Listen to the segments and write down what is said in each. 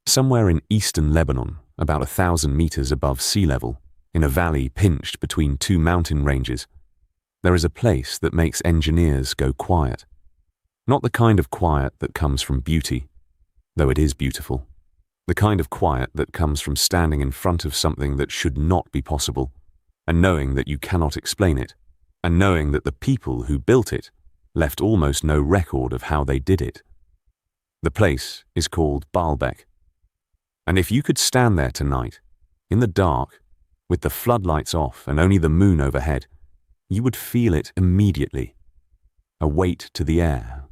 Somewhere in eastern Lebanon, about 1,000 meters above sea level, in a valley pinched between two mountain ranges, there is a place that makes engineers go quiet. Not the kind of quiet that comes from beauty, though it is beautiful. The kind of quiet that comes from standing in front of something that should not be possible, and knowing that you cannot explain it, and knowing that the people who built it left almost no record of how they did it. The place is called Baalbek. And if you could stand there tonight, in the dark, with the floodlights off and only the moon overhead, you would feel it immediately. A weight to the air,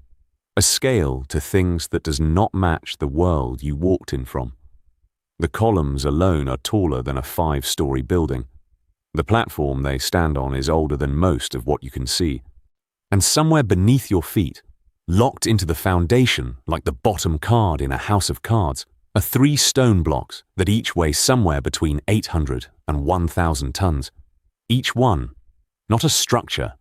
a scale to things that does not match the world you walked in from. The columns alone are taller than a 5-story building. The platform they stand on is older than most of what you can see. And somewhere beneath your feet, locked into the foundation like the bottom card in a house of cards, are 3 stone blocks that each weigh somewhere between 800 and 1,000 tons. Each one, not a structure,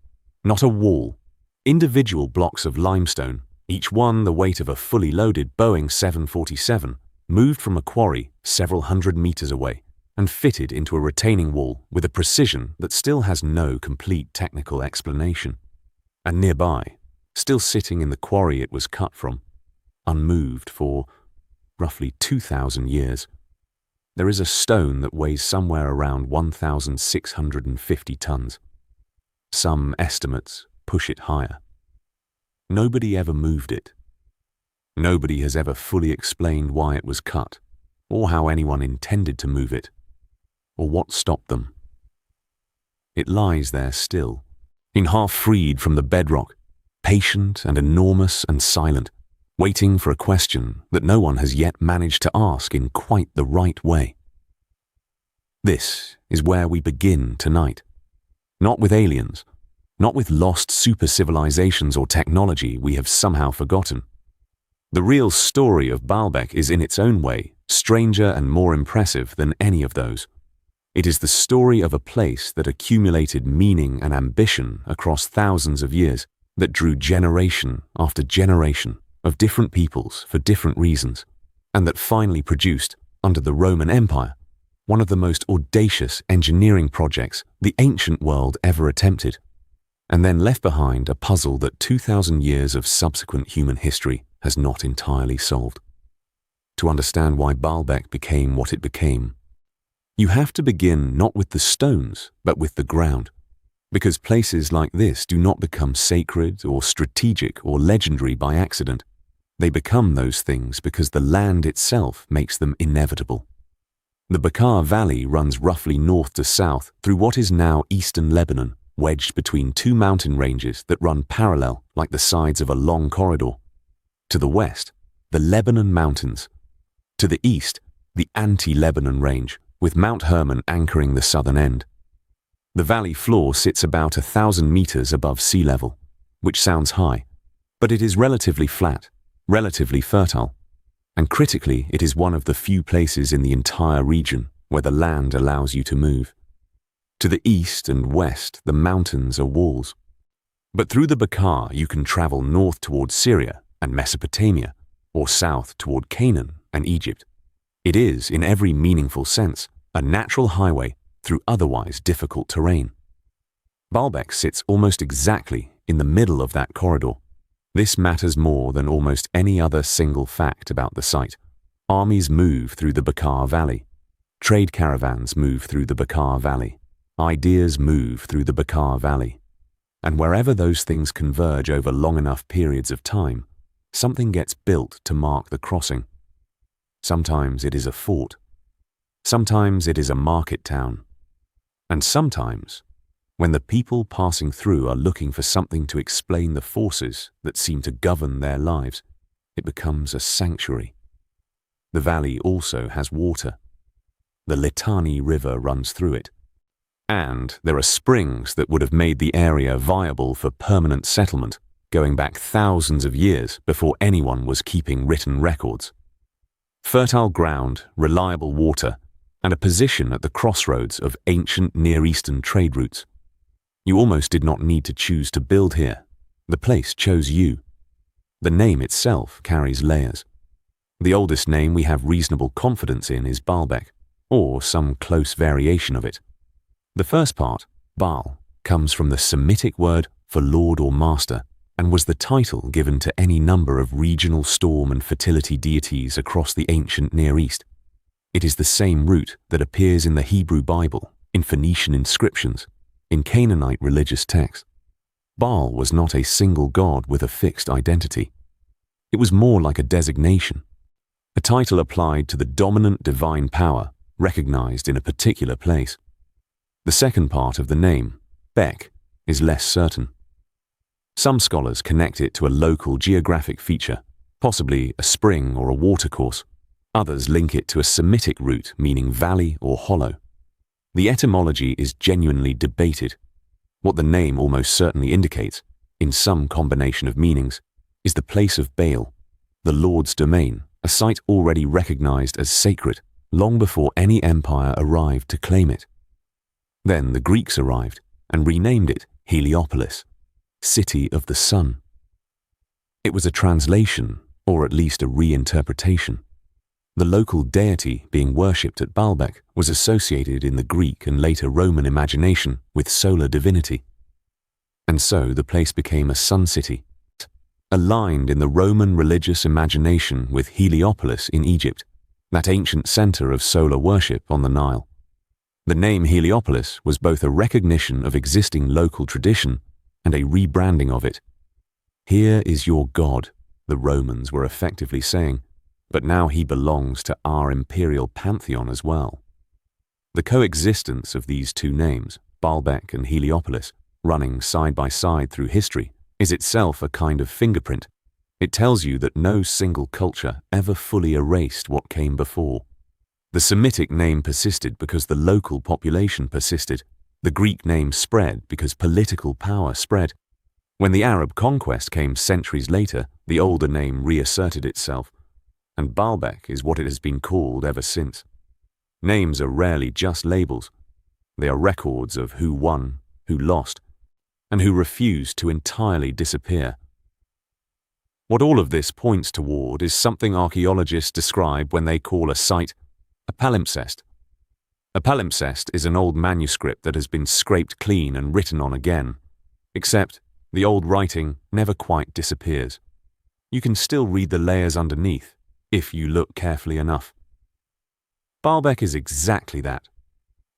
not a wall, individual blocks of limestone, each one the weight of a fully loaded Boeing 747, moved from a quarry several hundred meters away and fitted into a retaining wall with a precision that still has no complete technical explanation. And nearby, still sitting in the quarry it was cut from, unmoved for roughly 2,000 years, there is a stone that weighs somewhere around 1,650 tons. Some estimates push it higher. Nobody ever moved it. Nobody has ever fully explained why it was cut, or how anyone intended to move it, or what stopped them. It lies there still, in half freed from the bedrock, patient and enormous and silent, waiting for a question that no one has yet managed to ask in quite the right way. This is where we begin tonight. Not with aliens, not with lost super civilizations or technology we have somehow forgotten. The real story of Baalbek is in its own way stranger and more impressive than any of those. It is the story of a place that accumulated meaning and ambition across thousands of years, that drew generation after generation of different peoples for different reasons, and that finally produced, under the Roman Empire, one of the most audacious engineering projects the ancient world ever attempted, and then left behind a puzzle that 2,000 years of subsequent human history has not entirely solved. To understand why Baalbek became what it became, you have to begin not with the stones, but with the ground, because places like this do not become sacred or strategic or legendary by accident. They become those things because the land itself makes them inevitable. The Bekaa Valley runs roughly north to south through what is now eastern Lebanon, wedged between 2 mountain ranges that run parallel like the sides of a long corridor. To the west, the Lebanon Mountains. To the east, the anti-Lebanon range, with Mount Hermon anchoring the southern end. The valley floor sits about 1,000 meters above sea level, which sounds high, but it is relatively flat, relatively fertile, and critically it is one of the few places in the entire region where the land allows you to move. To the east and west, the mountains are walls. But through the Bekaa you can travel north toward Syria and Mesopotamia, or south toward Canaan and Egypt. It is, in every meaningful sense, a natural highway through otherwise difficult terrain. Baalbek sits almost exactly in the middle of that corridor. This matters more than almost any other single fact about the site. Armies move through the Bekaa Valley. Trade caravans move through the Bekaa Valley. Ideas move through the Bekaa Valley. And wherever those things converge over long enough periods of time, something gets built to mark the crossing. Sometimes it is a fort. Sometimes it is a market town. And sometimes, when the people passing through are looking for something to explain the forces that seem to govern their lives, it becomes a sanctuary. The valley also has water. The Litani River runs through it. And there are springs that would have made the area viable for permanent settlement, going back thousands of years before anyone was keeping written records. Fertile ground, reliable water, and a position at the crossroads of ancient Near Eastern trade routes. You almost did not need to choose to build here. The place chose you. The name itself carries layers. The oldest name we have reasonable confidence in is Baalbek, or some close variation of it. The first part, Baal, comes from the Semitic word for lord or master, and was the title given to any number of regional storm and fertility deities across the ancient Near East. It is the same root that appears in the Hebrew Bible, in Phoenician inscriptions, in Canaanite religious texts. Baal was not a single god with a fixed identity. It was more like a designation, a title applied to the dominant divine power recognized in a particular place. The second part of the name, Bek, is less certain. Some scholars connect it to a local geographic feature, possibly a spring or a watercourse. Others link it to a Semitic root meaning valley or hollow. The etymology is genuinely debated. What the name almost certainly indicates, in some combination of meanings, is the place of Baal, the Lord's domain, a site already recognized as sacred long before any empire arrived to claim it. Then the Greeks arrived and renamed it Heliopolis, City of the Sun. It was a translation, or at least a reinterpretation. The local deity being worshipped at Baalbek was associated in the Greek and later Roman imagination with solar divinity. And so the place became a sun city, aligned in the Roman religious imagination with Heliopolis in Egypt, that ancient center of solar worship on the Nile. The name Heliopolis was both a recognition of existing local tradition and a rebranding of it. Here is your God, the Romans were effectively saying, but now he belongs to our imperial pantheon as well. The coexistence of these two names, Baalbek and Heliopolis, running side by side through history, is itself a kind of fingerprint. It tells you that no single culture ever fully erased what came before. The Semitic name persisted because the local population persisted. The Greek name spread because political power spread. When the Arab conquest came centuries later, the older name reasserted itself, and Baalbek is what it has been called ever since. Names are rarely just labels. They are records of who won, who lost, and who refused to entirely disappear. What all of this points toward is something archaeologists describe when they call a site a palimpsest. A palimpsest is an old manuscript that has been scraped clean and written on again, except the old writing never quite disappears. You can still read the layers underneath, if you look carefully enough. Baalbek is exactly that.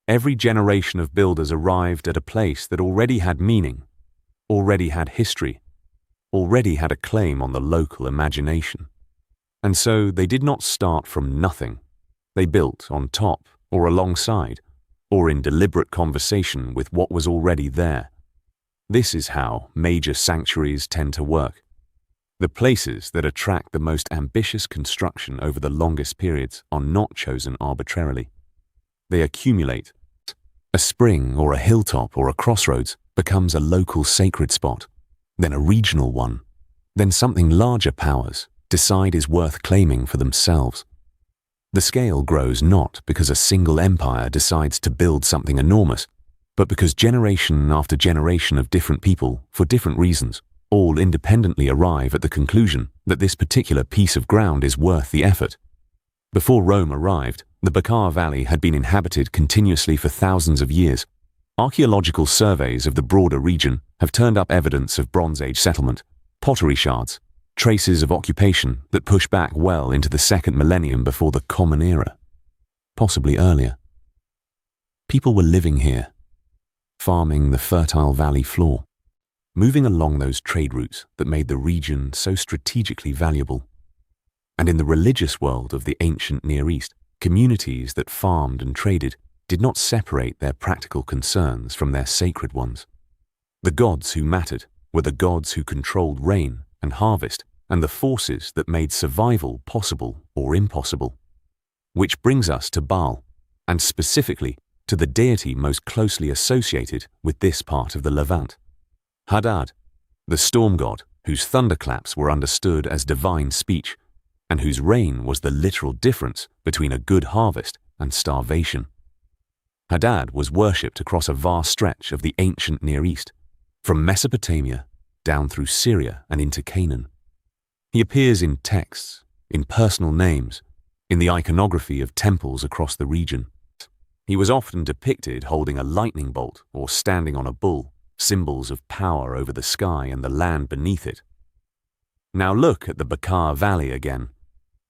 Every generation of builders arrived at a place that already had meaning, already had history, already had a claim on the local imagination. And so they did not start from nothing. They built on top, or alongside, or in deliberate conversation with what was already there. This is how major sanctuaries tend to work. The places that attract the most ambitious construction over the longest periods are not chosen arbitrarily. They accumulate. A spring or a hilltop or a crossroads becomes a local sacred spot, then a regional one, then something larger powers decide is worth claiming for themselves. The scale grows not because a single empire decides to build something enormous, but because generation after generation of different people, for different reasons, all independently arrive at the conclusion that this particular piece of ground is worth the effort. Before Rome arrived, the Bekaa Valley had been inhabited continuously for thousands of years. Archaeological surveys of the broader region have turned up evidence of Bronze Age settlement, pottery shards, traces of occupation that push back well into the second millennium before the Common Era, possibly earlier. People were living here, farming the fertile valley floor, moving along those trade routes that made the region so strategically valuable. And in the religious world of the ancient Near East, communities that farmed and traded did not separate their practical concerns from their sacred ones. The gods who mattered were the gods who controlled rain and harvest and the forces that made survival possible or impossible. Which brings us to Baal, and specifically to the deity most closely associated with this part of the Levant. Hadad, the storm god whose thunderclaps were understood as divine speech, and whose reign was the literal difference between a good harvest and starvation. Hadad was worshipped across a vast stretch of the ancient Near East, from Mesopotamia down through Syria and into Canaan. He appears in texts, in personal names, in the iconography of temples across the region. He was often depicted holding a lightning bolt or standing on a bull, symbols of power over the sky and the land beneath it. Now look at the Bekaa Valley again,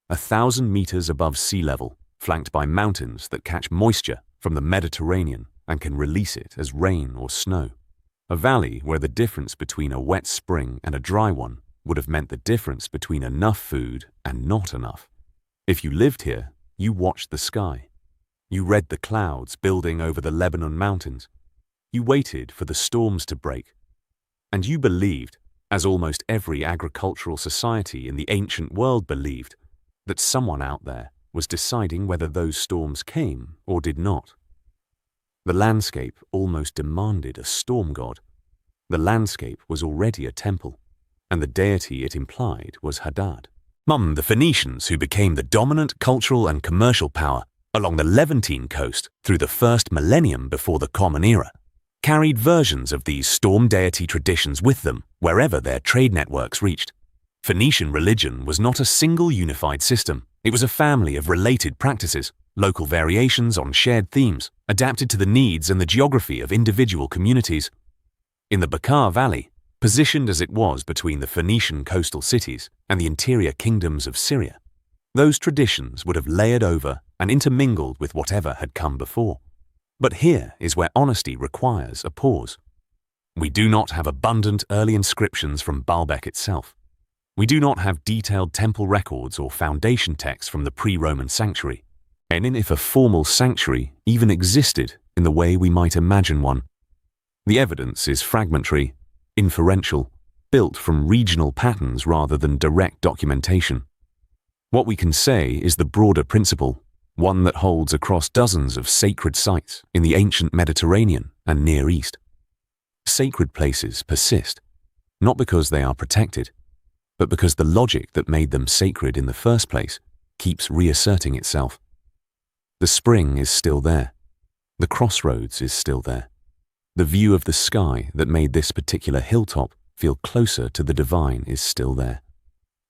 1,000 meters above sea level, flanked by mountains that catch moisture from the Mediterranean and can release it as rain or snow. A valley where the difference between a wet spring and a dry one would have meant the difference between enough food and not enough. If you lived here, you watched the sky. You read the clouds building over the Lebanon mountains. You waited for the storms to break. And you believed, as almost every agricultural society in the ancient world believed, that someone out there was deciding whether those storms came or did not. The landscape almost demanded a storm god. The landscape was already a temple, and the deity it implied was Hadad. The Phoenicians, who became the dominant cultural and commercial power along the Levantine coast through the first millennium before the Common Era, carried versions of these storm deity traditions with them wherever their trade networks reached. Phoenician religion was not a single unified system. It was a family of related practices, local variations on shared themes, adapted to the needs and the geography of individual communities. In the Bekaa Valley, positioned as it was between the Phoenician coastal cities and the interior kingdoms of Syria, those traditions would have layered over and intermingled with whatever had come before. But here is where honesty requires a pause. We do not have abundant early inscriptions from Baalbek itself. We do not have detailed temple records or foundation texts from the pre-Roman sanctuary, and if a formal sanctuary even existed in the way we might imagine one. The evidence is fragmentary, inferential, built from regional patterns rather than direct documentation. What we can say is the broader principle, one that holds across dozens of sacred sites in the ancient Mediterranean and Near East. Sacred places persist, not because they are protected, but because the logic that made them sacred in the first place keeps reasserting itself. The spring is still there. The crossroads is still there. The view of the sky that made this particular hilltop feel closer to the divine is still there.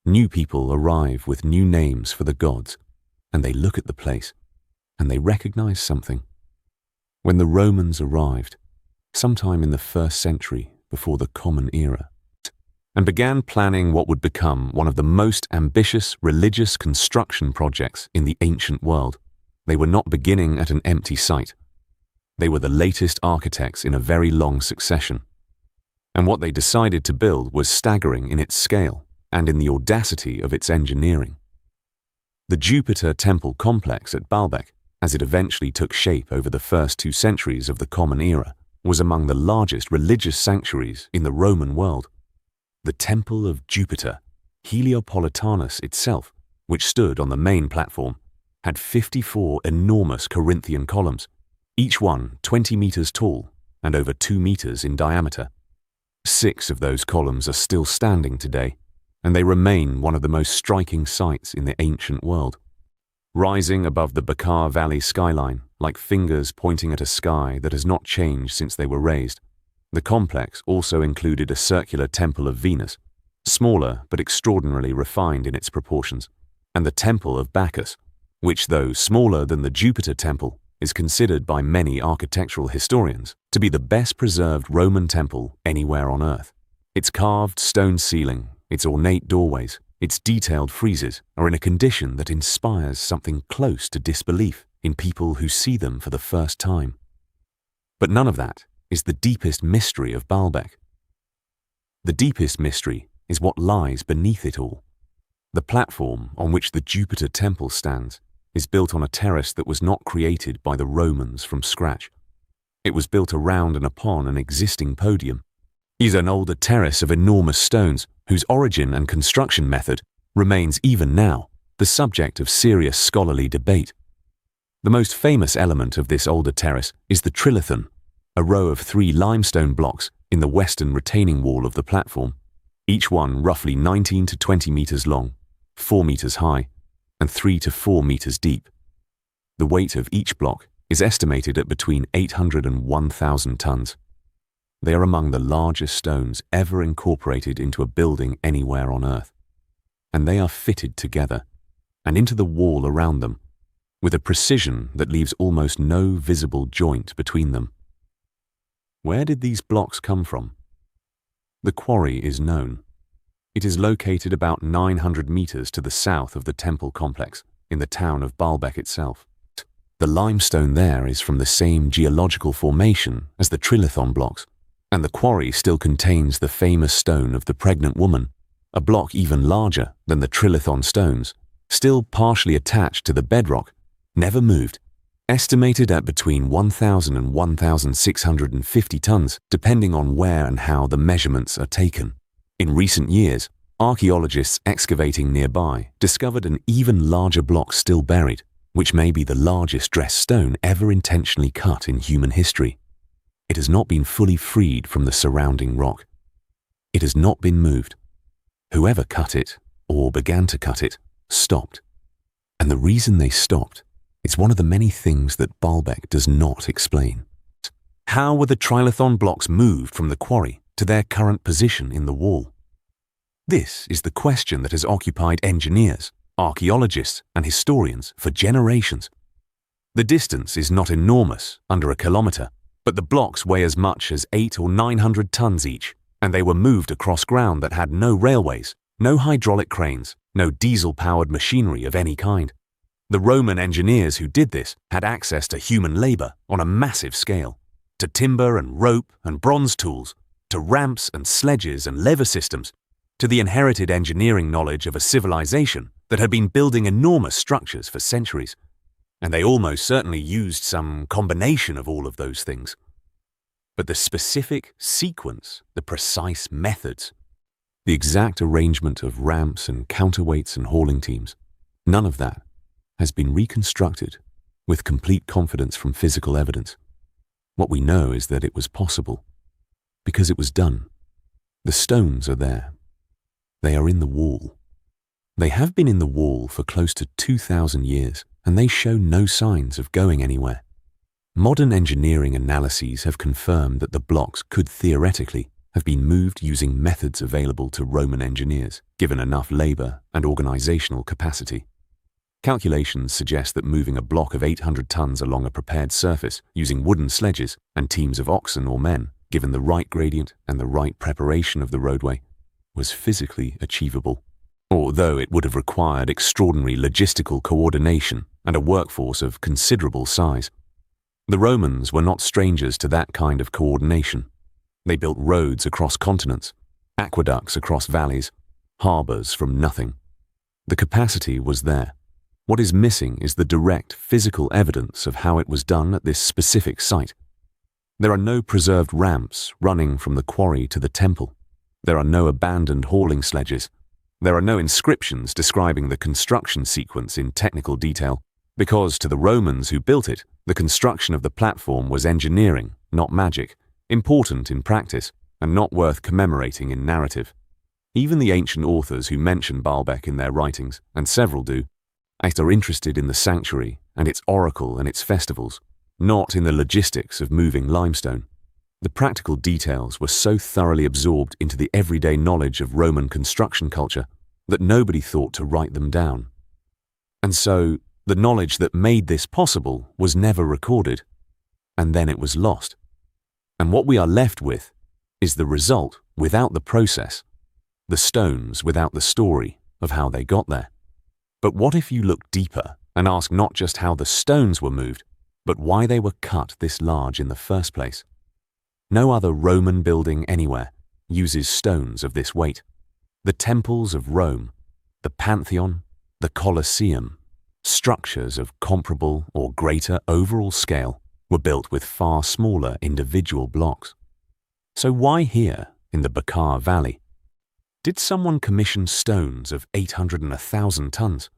New people arrive with new names for the gods, and they look at the place, and they recognize something. When the Romans arrived, sometime in the 1st century before the Common Era, and began planning what would become one of the most ambitious religious construction projects in the ancient world, they were not beginning at an empty site. They were the latest architects in a very long succession. And what they decided to build was staggering in its scale and in the audacity of its engineering. The Jupiter Temple complex at Baalbek, as it eventually took shape over the first 2 centuries of the Common Era, was among the largest religious sanctuaries in the Roman world. The Temple of Jupiter, Heliopolitanus itself, which stood on the main platform, had 54 enormous Corinthian columns, each one 20 meters tall and over 2 meters in diameter. 6 of those columns are still standing today, and they remain one of the most striking sights in the ancient world. Rising above the Bekaa Valley skyline, like fingers pointing at a sky that has not changed since they were raised, the complex also included a circular temple of Venus, smaller but extraordinarily refined in its proportions, and the temple of Bacchus, which, though smaller than the Jupiter temple, is considered by many architectural historians to be the best preserved Roman temple anywhere on Earth. Its carved stone ceiling, its ornate doorways, its detailed friezes are in a condition that inspires something close to disbelief in people who see them for the first time. But none of that is the deepest mystery of Baalbek. The deepest mystery is what lies beneath it all. The platform on which the Jupiter temple stands is built on a terrace that was not created by the Romans from scratch. It was built around and upon an existing podium. It is an older terrace of enormous stones whose origin and construction method remains even now the subject of serious scholarly debate. The most famous element of this older terrace is the trilithon, a row of 3 limestone blocks in the western retaining wall of the platform, each one roughly 19 to 20 meters long, 4 meters high, and 3 to 4 meters deep. The weight of each block is estimated at between 800 and 1,000 tons. They are among the largest stones ever incorporated into a building anywhere on Earth, and they are fitted together and into the wall around them, with a precision that leaves almost no visible joint between them. Where did these blocks come from? The quarry is known. It is located about 900 meters to the south of the temple complex, in the town of Baalbek itself. The limestone there is from the same geological formation as the trilithon blocks, and the quarry still contains the famous stone of the pregnant woman, a block even larger than the trilithon stones, still partially attached to the bedrock, never moved, estimated at between 1,000 and 1,650 tons, depending on where and how the measurements are taken. In recent years, archaeologists excavating nearby discovered an even larger block still buried, which may be the largest dressed stone ever intentionally cut in human history. It has not been fully freed from the surrounding rock. It has not been moved. Whoever cut it, or began to cut it, stopped. And the reason they stopped is one of the many things that Baalbek does not explain. How were the trilithon blocks moved from the quarry to their current position in the wall? This is the question that has occupied engineers, archaeologists, and historians for generations. The distance is not enormous, under a kilometer, but the blocks weigh as much as 800 or 900 tons each, and they were moved across ground that had no railways, no hydraulic cranes, no diesel-powered machinery of any kind. The Roman engineers who did this had access to human labor on a massive scale, to timber and rope and bronze tools, to ramps and sledges and lever systems, to the inherited engineering knowledge of a civilization that had been building enormous structures for centuries. And they almost certainly used some combination of all of those things. But the specific sequence, the precise methods, the exact arrangement of ramps and counterweights and hauling teams, none of that has been reconstructed with complete confidence from physical evidence. What we know is that it was possible, because it was done. The stones are there. They are in the wall. They have been in the wall for close to 2,000 years, and they show no signs of going anywhere. Modern engineering analyses have confirmed that the blocks could theoretically have been moved using methods available to Roman engineers, given enough labor and organizational capacity. Calculations suggest that moving a block of 800 tons along a prepared surface using wooden sledges and teams of oxen or men, given the right gradient and the right preparation of the roadway, was physically achievable, although it would have required extraordinary logistical coordination and a workforce of considerable size. The Romans were not strangers to that kind of coordination. They built roads across continents, aqueducts across valleys, harbors from nothing. The capacity was there. What is missing is the direct physical evidence of how it was done at this specific site. There are no preserved ramps running from the quarry to the temple. There are no abandoned hauling sledges. There are no inscriptions describing the construction sequence in technical detail, because to the Romans who built it, the construction of the platform was engineering, not magic, important in practice, and not worth commemorating in narrative. Even the ancient authors who mention Baalbek in their writings, and several do, are interested in the sanctuary and its oracle and its festivals, not in the logistics of moving limestone. The practical details were so thoroughly absorbed into the everyday knowledge of Roman construction culture that nobody thought to write them down. And so, the knowledge that made this possible was never recorded, and then it was lost. And what we are left with is the result without the process, the stones without the story of how they got there. But what if you look deeper and ask not just how the stones were moved, but why they were cut this large in the first place? No other Roman building anywhere uses stones of this weight. The temples of Rome, the Pantheon, the Colosseum, structures of comparable or greater overall scale were built with far smaller individual blocks. So why here in the Bekaa Valley? Did someone commission stones of 800 and 1,000 tons?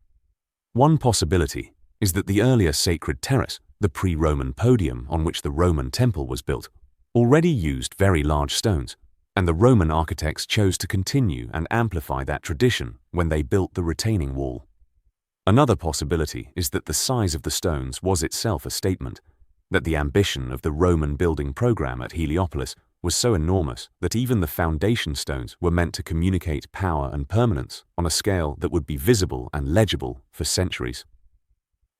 One possibility is that the earlier sacred terrace, the pre-Roman podium on which the Roman temple was built, already used very large stones, and the Roman architects chose to continue and amplify that tradition when they built the retaining wall. Another possibility is that the size of the stones was itself a statement, that the ambition of the Roman building program at Heliopolis was so enormous that even the foundation stones were meant to communicate power and permanence on a scale that would be visible and legible for centuries.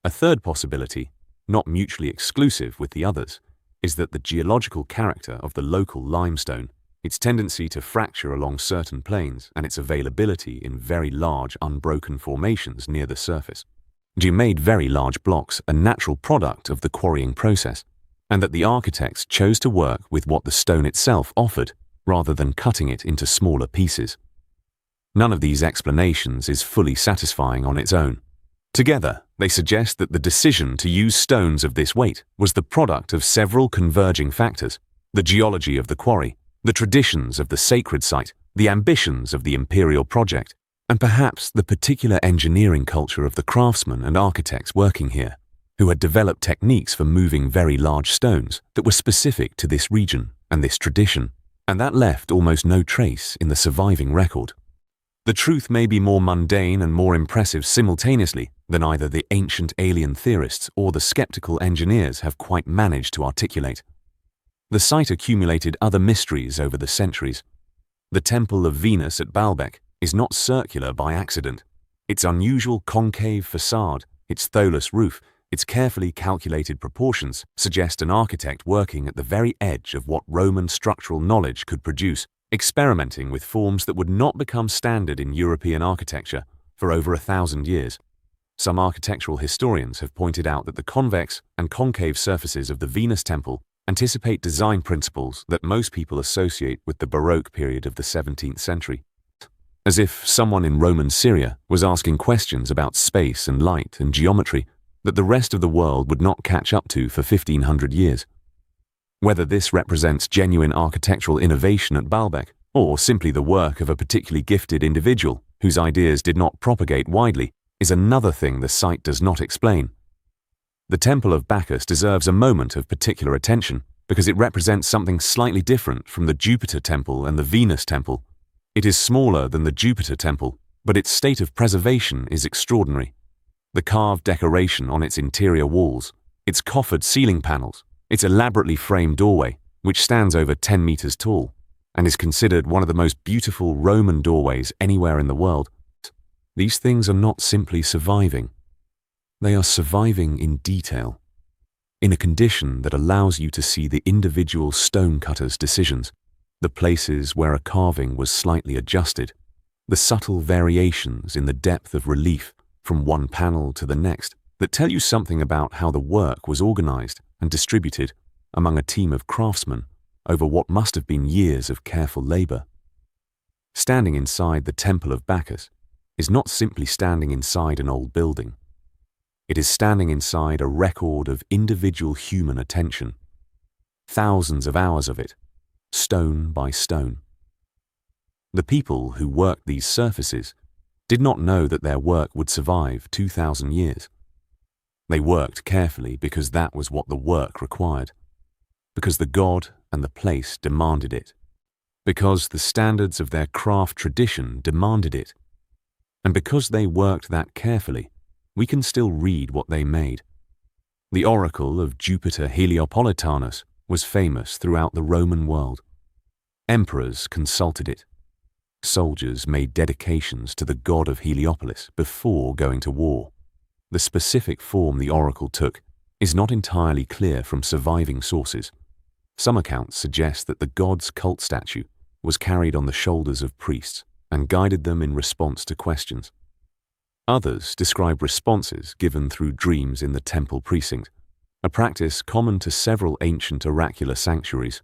A third possibility, not mutually exclusive with the others, is that the geological character of the local limestone, its tendency to fracture along certain planes, and its availability in very large unbroken formations near the surface, made very large blocks a natural product of the quarrying process, and that the architects chose to work with what the stone itself offered rather than cutting it into smaller pieces. None of these explanations is fully satisfying on its own. Together, they suggest that the decision to use stones of this weight was the product of several converging factors: the geology of the quarry, the traditions of the sacred site, the ambitions of the imperial project, and perhaps the particular engineering culture of the craftsmen and architects working here, who had developed techniques for moving very large stones that were specific to this region and this tradition, and that left almost no trace in the surviving record. The truth may be more mundane and more impressive simultaneously than either the ancient alien theorists or the skeptical engineers have quite managed to articulate. The site accumulated other mysteries over the centuries. The Temple of Venus at Baalbek is not circular by accident. Its unusual concave facade, its tholus roof, its carefully calculated proportions suggest an architect working at the very edge of what Roman structural knowledge could produce, experimenting with forms that would not become standard in European architecture for over 1,000 years. Some architectural historians have pointed out that the convex and concave surfaces of the Venus Temple anticipate design principles that most people associate with the Baroque period of the 17th century. As if someone in Roman Syria was asking questions about space and light and geometry that the rest of the world would not catch up to for 1,500 years. Whether this represents genuine architectural innovation at Baalbek, or simply the work of a particularly gifted individual whose ideas did not propagate widely, is another thing the site does not explain. The Temple of Bacchus deserves a moment of particular attention because it represents something slightly different from the Jupiter Temple and the Venus Temple. It is smaller than the Jupiter Temple, but its state of preservation is extraordinary. The carved decoration on its interior walls, its coffered ceiling panels, its elaborately framed doorway, which stands over 10 meters tall and is considered one of the most beautiful Roman doorways anywhere in the world. These things are not simply surviving. They are surviving in detail, in a condition that allows you to see the individual stonecutter's decisions, the places where a carving was slightly adjusted, the subtle variations in the depth of relief from one panel to the next that tell you something about how the work was organized and distributed among a team of craftsmen over what must have been years of careful labor. Standing inside the Temple of Bacchus is not simply standing inside an old building. It is standing inside a record of individual human attention, thousands of hours of it, stone by stone. The people who worked these surfaces did not know that their work would survive 2,000 years. They worked carefully because that was what the work required, because the god and the place demanded it, because the standards of their craft tradition demanded it, and because they worked that carefully, we can still read what they made. The oracle of Jupiter Heliopolitanus was famous throughout the Roman world. Emperors consulted it. Soldiers made dedications to the god of Heliopolis before going to war. The specific form the oracle took is not entirely clear from surviving sources. Some accounts suggest that the god's cult statue was carried on the shoulders of priests and guided them in response to questions. Others describe responses given through dreams in the temple precinct, a practice common to several ancient oracular sanctuaries.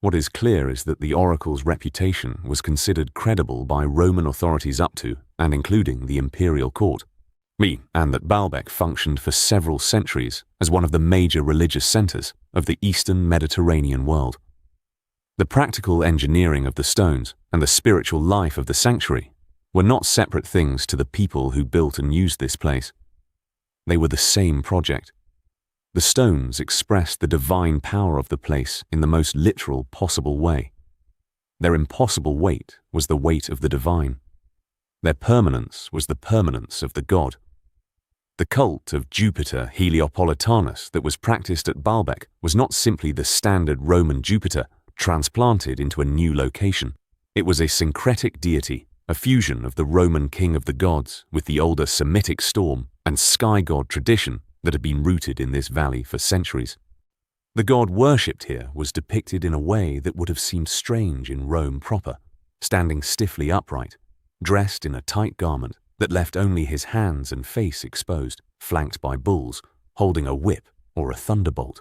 What is clear is that the oracle's reputation was considered credible by Roman authorities up to and including the imperial court, and that Baalbek functioned for several centuries as one of the major religious centers of the eastern Mediterranean world. The practical engineering of the stones and the spiritual life of the sanctuary were not separate things to the people who built and used this place. They were the same project. The stones expressed the divine power of the place in the most literal possible way. Their impossible weight was the weight of the divine. Their permanence was the permanence of the god. The cult of Jupiter Heliopolitanus that was practiced at Baalbek was not simply the standard Roman Jupiter, transplanted into a new location. It was a syncretic deity, a fusion of the Roman king of the gods with the older Semitic storm and sky god tradition that had been rooted in this valley for centuries. The god worshipped here was depicted in a way that would have seemed strange in Rome proper, standing stiffly upright, dressed in a tight garment that left only his hands and face exposed, flanked by bulls, holding a whip or a thunderbolt.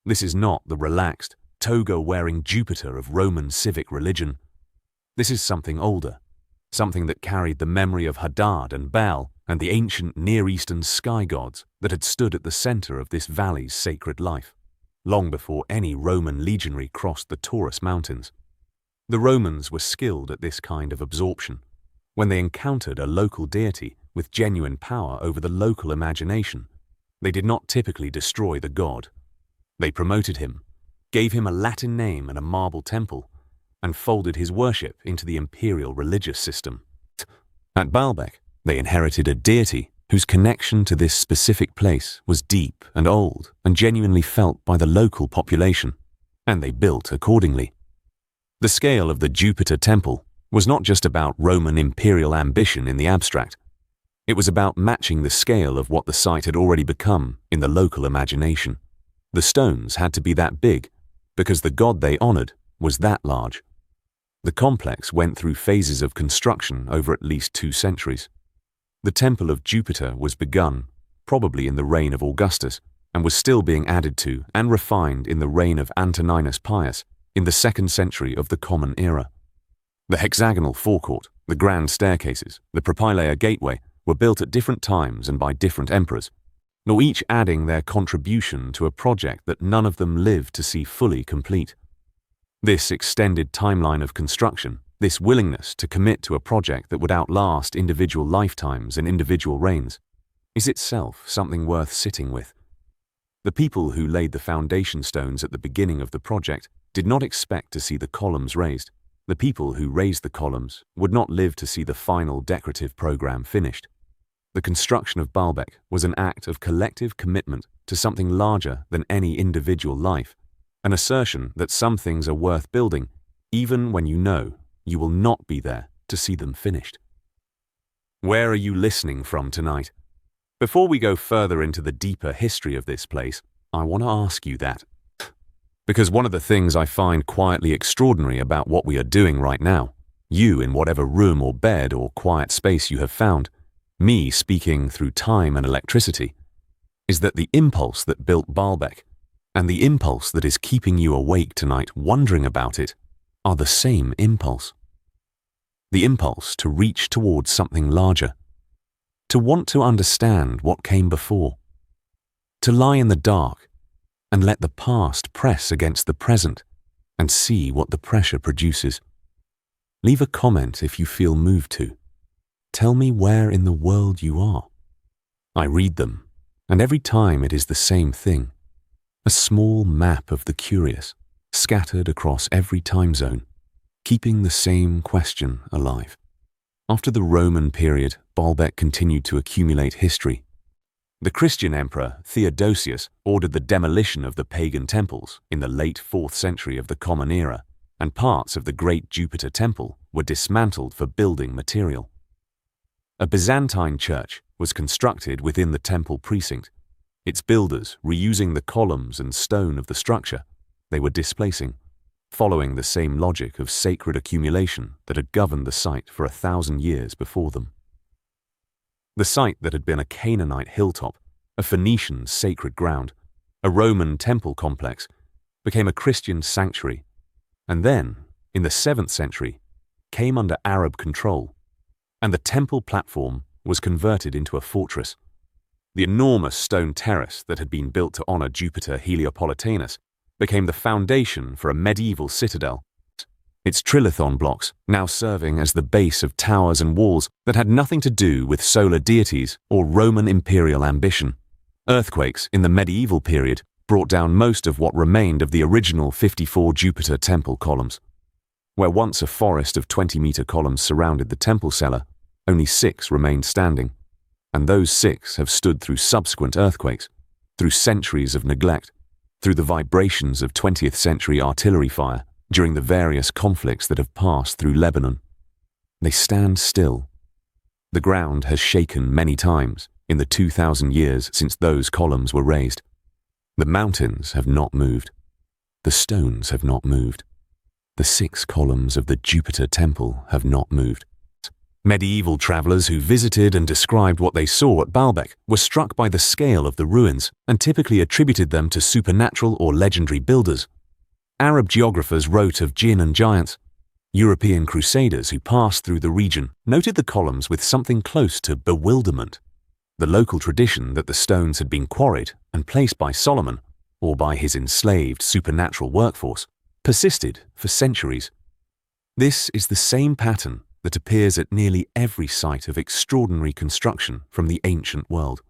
This is not the relaxed, toga-wearing Jupiter of Roman civic religion. This is something older, something that carried the memory of Hadad and Baal and the ancient Near Eastern sky gods that had stood at the center of this valley's sacred life, long before any Roman legionary crossed the Taurus Mountains. The Romans were skilled at this kind of absorption. When they encountered a local deity with genuine power over the local imagination, they did not typically destroy the god. They promoted him, gave him a Latin name and a marble temple, and folded his worship into the imperial religious system. At Baalbek, they inherited a deity whose connection to this specific place was deep and old and genuinely felt by the local population, and they built accordingly. The scale of the Jupiter temple was not just about Roman imperial ambition in the abstract. It was about matching the scale of what the site had already become in the local imagination. The stones had to be that big because the god they honored was that large. The complex went through phases of construction over at least 2 centuries. The Temple of Jupiter was begun, probably in the reign of Augustus, and was still being added to and refined in the reign of Antoninus Pius in the 2nd century of the Common Era. The hexagonal forecourt, the grand staircases, the propylaea gateway were built at different times and by different emperors, nor each adding their contribution to a project that none of them lived to see fully complete. This extended timeline of construction, this willingness to commit to a project that would outlast individual lifetimes and individual reigns, is itself something worth sitting with. The people who laid the foundation stones at the beginning of the project did not expect to see the columns raised. The people who raised the columns would not live to see the final decorative program finished. The construction of Baalbek was an act of collective commitment to something larger than any individual life, an assertion that some things are worth building even when you know you will not be there to see them finished. Where are you listening from tonight? Before we go further into the deeper history of this place, I want to ask you that. Because one of the things I find quietly extraordinary about what we are doing right now, you in whatever room or bed or quiet space you have found, me speaking through time and electricity, is that the impulse that built Baalbek and the impulse that is keeping you awake tonight wondering about it are the same impulse. The impulse to reach towards something larger, to want to understand what came before, to lie in the dark and let the past press against the present and see what the pressure produces. Leave a comment if you feel moved to. Tell me where in the world you are. I read them, and every time it is the same thing. A small map of the curious, scattered across every time zone, keeping the same question alive. After the Roman period, Baalbek continued to accumulate history. The Christian emperor Theodosius ordered the demolition of the pagan temples in the late 4th century of the Common Era, and parts of the great Jupiter temple were dismantled for building material. A Byzantine church was constructed within the temple precinct, its builders reusing the columns and stone of the structure they were displacing, following the same logic of sacred accumulation that had governed the site for 1,000 years before them. The site that had been a Canaanite hilltop, a Phoenician sacred ground, a Roman temple complex, became a Christian sanctuary, and then, in the 7th century, came under Arab control, and the temple platform was converted into a fortress. The enormous stone terrace that had been built to honor Jupiter Heliopolitanus became the foundation for a medieval citadel, its trilithon blocks now serving as the base of towers and walls that had nothing to do with solar deities or Roman imperial ambition. Earthquakes in the medieval period brought down most of what remained of the original 54 Jupiter temple columns. Where once a forest of 20-meter columns surrounded the temple cellar, only 6 remained standing, and those 6 have stood through subsequent earthquakes, through centuries of neglect, through the vibrations of 20th century artillery fire during the various conflicts that have passed through Lebanon. They stand still. The ground has shaken many times in the 2,000 years since those columns were raised. The mountains have not moved. The stones have not moved. The 6 columns of the Jupiter temple have not moved. Medieval travelers who visited and described what they saw at Baalbek were struck by the scale of the ruins and typically attributed them to supernatural or legendary builders. Arab geographers wrote of jinn and giants. European crusaders who passed through the region noted the columns with something close to bewilderment. The local tradition that the stones had been quarried and placed by Solomon, or by his enslaved supernatural workforce, persisted for centuries. This is the same pattern that appears at nearly every site of extraordinary construction from the ancient world.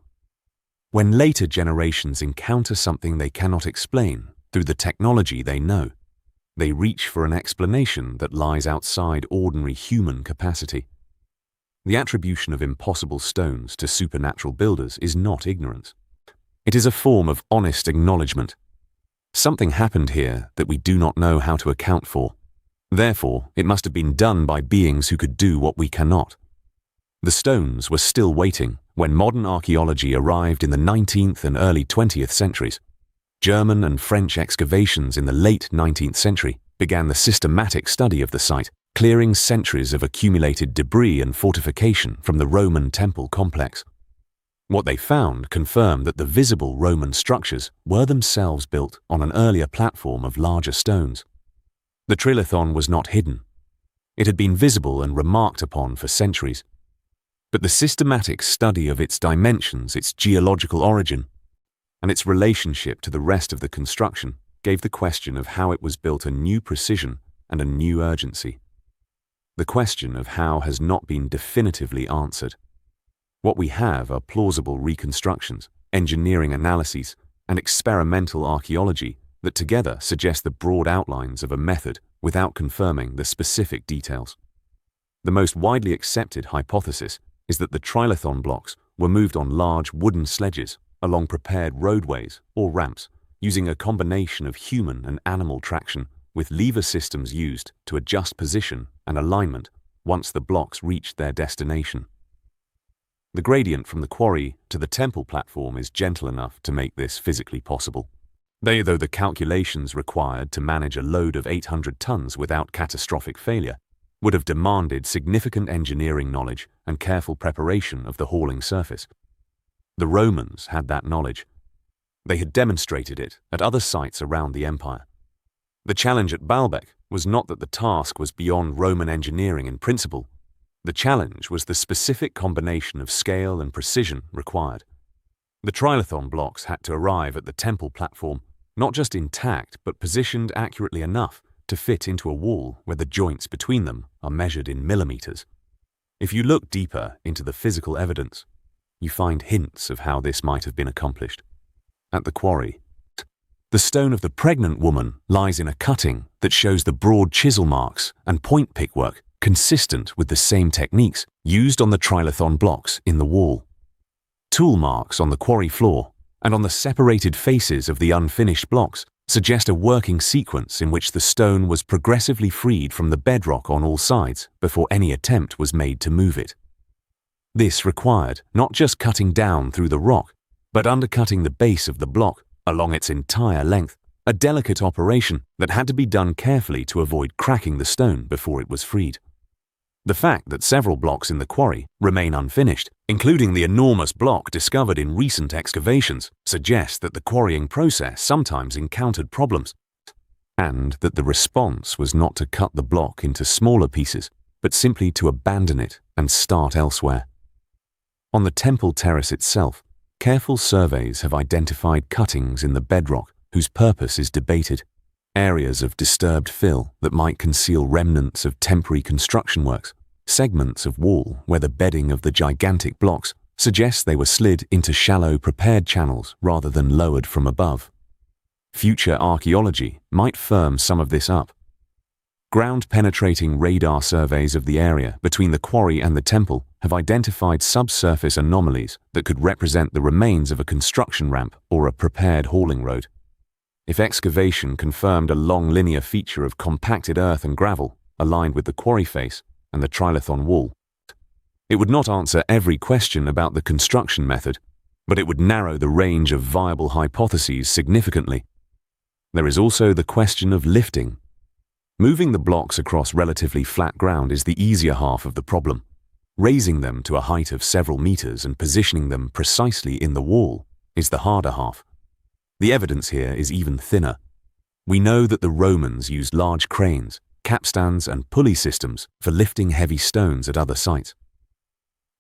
When later generations encounter something they cannot explain through the technology they know, they reach for an explanation that lies outside ordinary human capacity. The attribution of impossible stones to supernatural builders is not ignorance. It is a form of honest acknowledgement. Something happened here that we do not know how to account for. Therefore, it must have been done by beings who could do what we cannot. The stones were still waiting when modern archaeology arrived in the 19th and early 20th centuries. German and French excavations in the late 19th century began the systematic study of the site, clearing centuries of accumulated debris and fortification from the Roman temple complex. What they found confirmed that the visible Roman structures were themselves built on an earlier platform of larger stones. The trilithon was not hidden. It had been visible and remarked upon for centuries. But the systematic study of its dimensions, its geological origin, and its relationship to the rest of the construction gave the question of how it was built a new precision and a new urgency. The question of how has not been definitively answered. What we have are plausible reconstructions, engineering analyses, and experimental archaeology that together suggest the broad outlines of a method without confirming the specific details. The most widely accepted hypothesis is that the trilithon blocks were moved on large wooden sledges along prepared roadways or ramps, using a combination of human and animal traction, with lever systems used to adjust position and alignment once the blocks reached their destination. The gradient from the quarry to the temple platform is gentle enough to make this physically possible. Though the calculations required to manage a load of 800 tons without catastrophic failure would have demanded significant engineering knowledge and careful preparation of the hauling surface. The Romans had that knowledge. They had demonstrated it at other sites around the empire. The challenge at Baalbek was not that the task was beyond Roman engineering in principle. The challenge was the specific combination of scale and precision required. The trilithon blocks had to arrive at the temple platform, not just intact but positioned accurately enough to fit into a wall where the joints between them are measured in millimeters. If you look deeper into the physical evidence, you find hints of how this might have been accomplished. At the quarry, the stone of the pregnant woman lies in a cutting that shows the broad chisel marks and point pick work consistent with the same techniques used on the trilithon blocks in the wall. Tool marks on the quarry floor and on the separated faces of the unfinished blocks suggest a working sequence in which the stone was progressively freed from the bedrock on all sides before any attempt was made to move it. This required not just cutting down through the rock, but undercutting the base of the block along its entire length, a delicate operation that had to be done carefully to avoid cracking the stone before it was freed. The fact that several blocks in the quarry remain unfinished, including the enormous block discovered in recent excavations, suggests that the quarrying process sometimes encountered problems, and that the response was not to cut the block into smaller pieces, but simply to abandon it and start elsewhere. On the temple terrace itself, careful surveys have identified cuttings in the bedrock whose purpose is debated, areas of disturbed fill that might conceal remnants of temporary construction works, segments of wall where the bedding of the gigantic blocks suggests they were slid into shallow prepared channels rather than lowered from above. Future archaeology might firm some of this up. Ground-penetrating radar surveys of the area between the quarry and the temple have identified subsurface anomalies that could represent the remains of a construction ramp or a prepared hauling road. if excavation confirmed a long linear feature of compacted earth and gravel aligned with the quarry face and the trilithon wall. It would not answer every question about the construction method, but it would narrow the range of viable hypotheses significantly. There is also the question of lifting. Moving the blocks across relatively flat ground is the easier half of the problem. Raising them to a height of several meters and positioning them precisely in the wall is the harder half. The evidence here is even thinner. We know that the Romans used large cranes, capstans, and pulley systems for lifting heavy stones at other sites.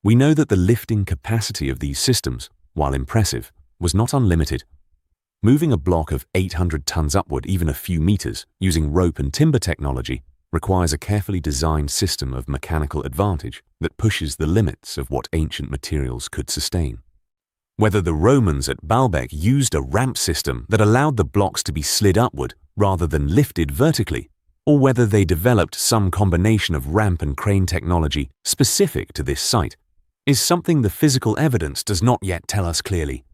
We know that the lifting capacity of these systems, while impressive, was not unlimited. Moving a block of 800 tons upward even a few meters using rope and timber technology requires a carefully designed system of mechanical advantage that pushes the limits of what ancient materials could sustain. Whether the Romans at Baalbek used a ramp system that allowed the blocks to be slid upward rather than lifted vertically, or whether they developed some combination of ramp and crane technology specific to this site, is something the physical evidence does not yet tell us clearly.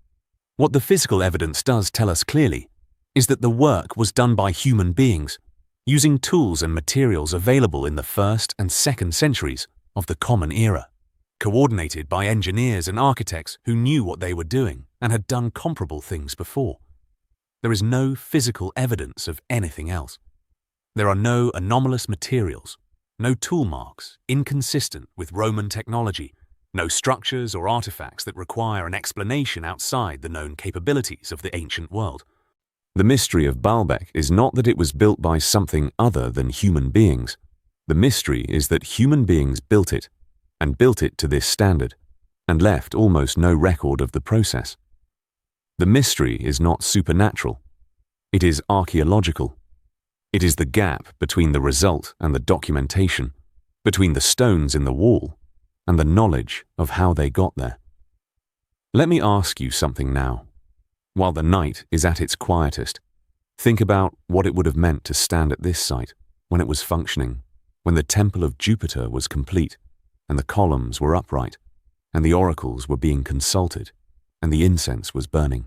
What the physical evidence does tell us clearly is that the work was done by human beings, using tools and materials available in the 1st and 2nd centuries of the Common Era, coordinated by engineers and architects who knew what they were doing and had done comparable things before. There is no physical evidence of anything else. There are no anomalous materials, no tool marks inconsistent with Roman technology, no structures or artifacts that require an explanation outside the known capabilities of the ancient world. The mystery of Baalbek is not that it was built by something other than human beings. The mystery is that human beings built it, and built it to this standard, and left almost no record of the process. The mystery is not supernatural. It is archaeological. It is the gap between the result and the documentation, between the stones in the wall and the knowledge of how they got there. Let me ask you something now. While the night is at its quietest, think about what it would have meant to stand at this site when it was functioning, when the temple of Jupiter was complete, and the columns were upright, and the oracles were being consulted, and the incense was burning.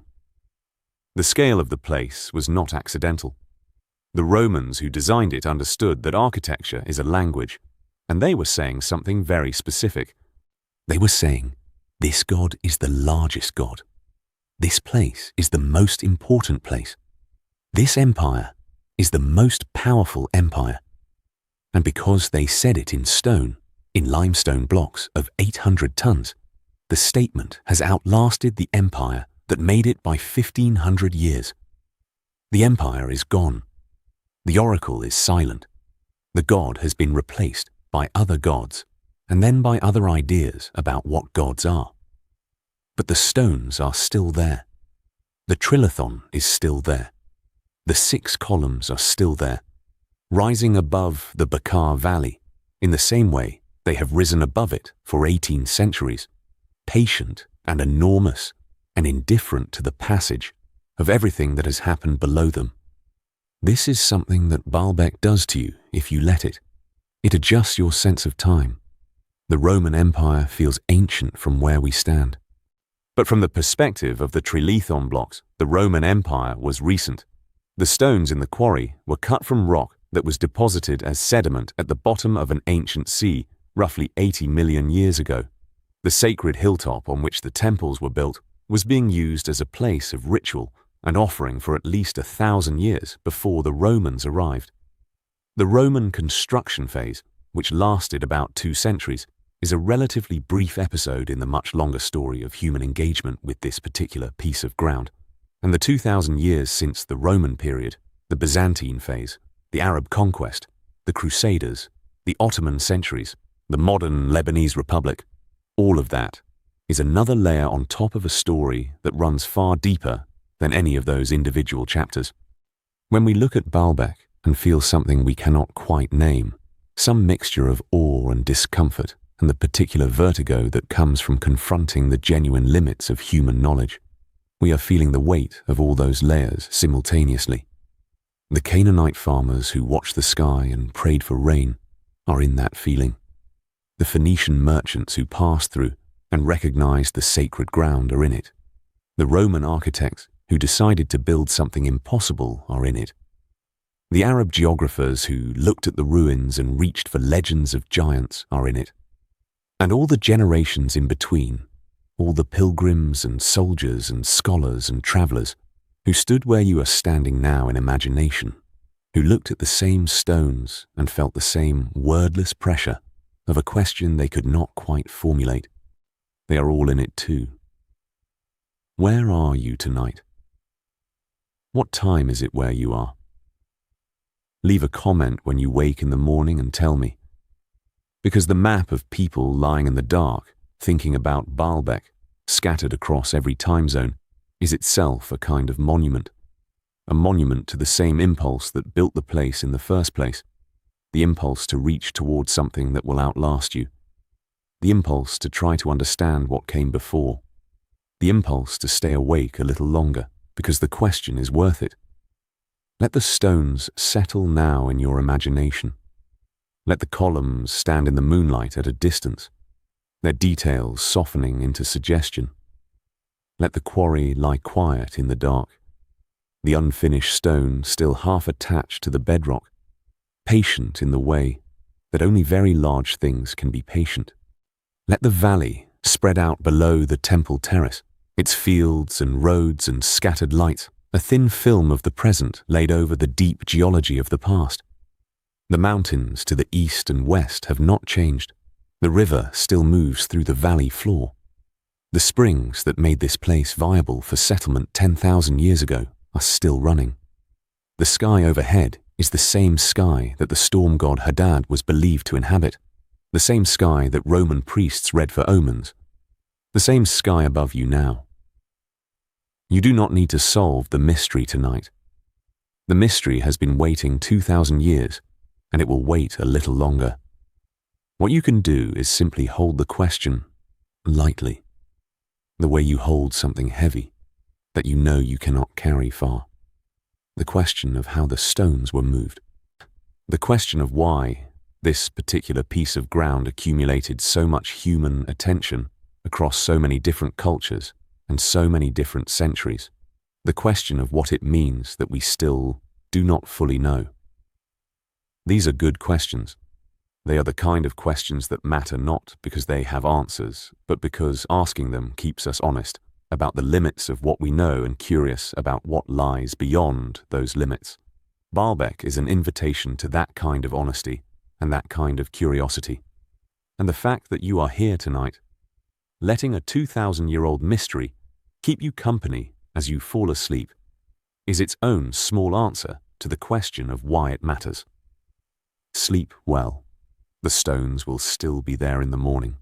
The scale of the place was not accidental. The Romans who designed it understood that architecture is a language, and they were saying something very specific. They were saying, this god is the largest god. This place is the most important place. This empire is the most powerful empire. And because they said it in stone, in limestone blocks of 800 tons, the statement has outlasted the empire that made it by 1,500 years. The empire is gone. The oracle is silent. The god has been replaced by other gods, and then by other ideas about what gods are. But the stones are still there. The trilithon is still there. The 6 columns are still there, rising above the Bakar Valley in the same way they have risen above it for 18 centuries, patient and enormous and indifferent to the passage of everything that has happened below them. This is something that Baalbek does to you if you let it. It adjusts your sense of time. The Roman Empire feels ancient from where we stand. But from the perspective of the trilithon blocks, the Roman Empire was recent. The stones in the quarry were cut from rock that was deposited as sediment at the bottom of an ancient sea roughly 80 million years ago. The sacred hilltop on which the temples were built was being used as a place of ritual and offering for at least 1,000 years before the Romans arrived. The Roman construction phase, which lasted about 2 centuries, is a relatively brief episode in the much longer story of human engagement with this particular piece of ground. And the 2,000 years since the Roman period, the Byzantine phase, the Arab conquest, the Crusaders, the Ottoman centuries, the modern Lebanese Republic, all of that is another layer on top of a story that runs far deeper than any of those individual chapters. When we look at Baalbek and feel something we cannot quite name, some mixture of awe and discomfort, and the particular vertigo that comes from confronting the genuine limits of human knowledge, we are feeling the weight of all those layers simultaneously. The Canaanite farmers who watched the sky and prayed for rain are in that feeling. The Phoenician merchants who passed through and recognized the sacred ground are in it. The Roman architects who decided to build something impossible are in it. The Arab geographers who looked at the ruins and reached for legends of giants are in it. And all the generations in between, all the pilgrims and soldiers and scholars and travelers who stood where you are standing now in imagination, who looked at the same stones and felt the same wordless pressure of a question they could not quite formulate. They are all in it too. Where are you tonight? What time is it where you are? Leave a comment when you wake in the morning and tell me. Because the map of people lying in the dark, thinking about Baalbek, scattered across every time zone, is itself a kind of monument. A monument to the same impulse that built the place in the first place. The impulse to reach towards something that will outlast you. The impulse to try to understand what came before. The impulse to stay awake a little longer, because the question is worth it. Let the stones settle now in your imagination. Let the columns stand in the moonlight at a distance, their details softening into suggestion. Let the quarry lie quiet in the dark, the unfinished stone still half attached to the bedrock, patient in the way that only very large things can be patient. Let the valley spread out below the temple terrace, its fields and roads and scattered lights, a thin film of the present laid over the deep geology of the past. The mountains to the east and west have not changed. The river still moves through the valley floor. The springs that made this place viable for settlement 10,000 years ago are still running. The sky overhead is the same sky that the storm god Hadad was believed to inhabit, the same sky that Roman priests read for omens, the same sky above you now. You do not need to solve the mystery tonight. The mystery has been waiting 2,000 years, and it will wait a little longer. What you can do is simply hold the question lightly, the way you hold something heavy that you know you cannot carry far. The question of how the stones were moved. The question of why this particular piece of ground accumulated so much human attention across so many different cultures and so many different centuries. The question of what it means that we still do not fully know. These are good questions. They are the kind of questions that matter not because they have answers, but because asking them keeps us honest about the limits of what we know and curious about what lies beyond those limits. Baalbek is an invitation to that kind of honesty and that kind of curiosity. And the fact that you are here tonight, letting a 2,000-year-old mystery keep you company as you fall asleep, is its own small answer to the question of why it matters. Sleep well. The stones will still be there in the morning.